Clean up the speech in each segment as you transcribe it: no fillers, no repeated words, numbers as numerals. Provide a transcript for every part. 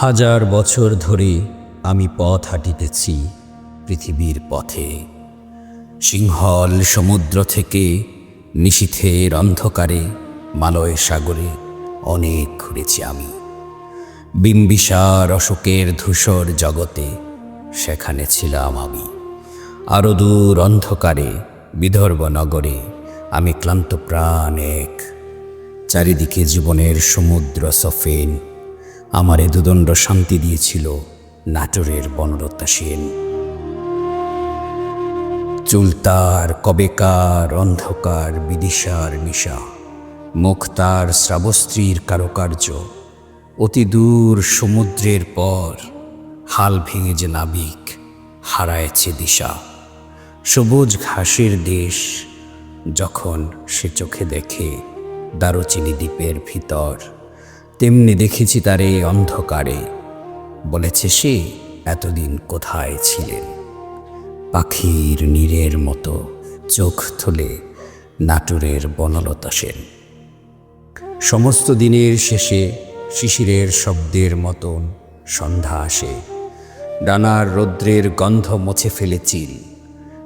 হাজার বছর ধরে আমি পথ হাঁটিতেছি পৃথিবীর পথে। সিংহল সমুদ্র থেকে নিশীথের অন্ধকারে মালয় সাগরে অনেক ঘুরেছি আমি। বিম্বিসার অশোকের ধূসর জগতে সেখানে ছিলাম আমি। আরো দূর অন্ধকারে বিদর্ভ নগরে আমি ক্লান্ত প্রাণ এক। চারিদিকে জীবনের সমুদ্র সফেন, আমারে দুদণ্ড শান্তি দিয়েছিল নাটোরের বনলতা সেন। চুলতার কবেকার অন্ধকার বিদিশার নিশা, মুক্তার শ্রাবস্ত্রীর কারুকার্য, অতি দূর সমুদ্রের পর হাল ভেঙে যে নাবিক হারায়েছে দিশা। সবুজ ঘাসের দেশ যখন সে চোখে দেখে দারুচিনি দ্বীপের ভিতর, তেমনি দেখেছি তারে অন্ধকারে। বলেছে সে এতদিন কোথায় ছিলেন। পাখির নীরের মতো চোখ তুলে নাটোরের বনলতা সেন। সমস্ত দিনের শেষে শিশিরের শব্দের মতন সন্ধ্যা আসে। ডানার রৌদ্রের গন্ধ মুছে ফেলে চিল।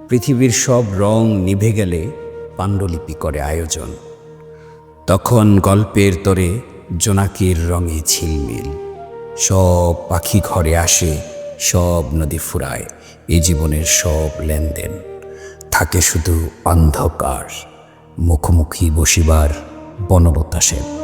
পৃথিবীর সব রং নিভে গেলে পাণ্ডুলিপি করে আয়োজন। তখন গল্পের তরে জোনাকির রঙে ঝিলমিল। সব পাখি ঘরে আসে, সব নদী ফুরায়, এই জীবনের সব লেনদেন। থাকে শুধু অন্ধকার, মুখোমুখি বসিবার বনলতা সেন।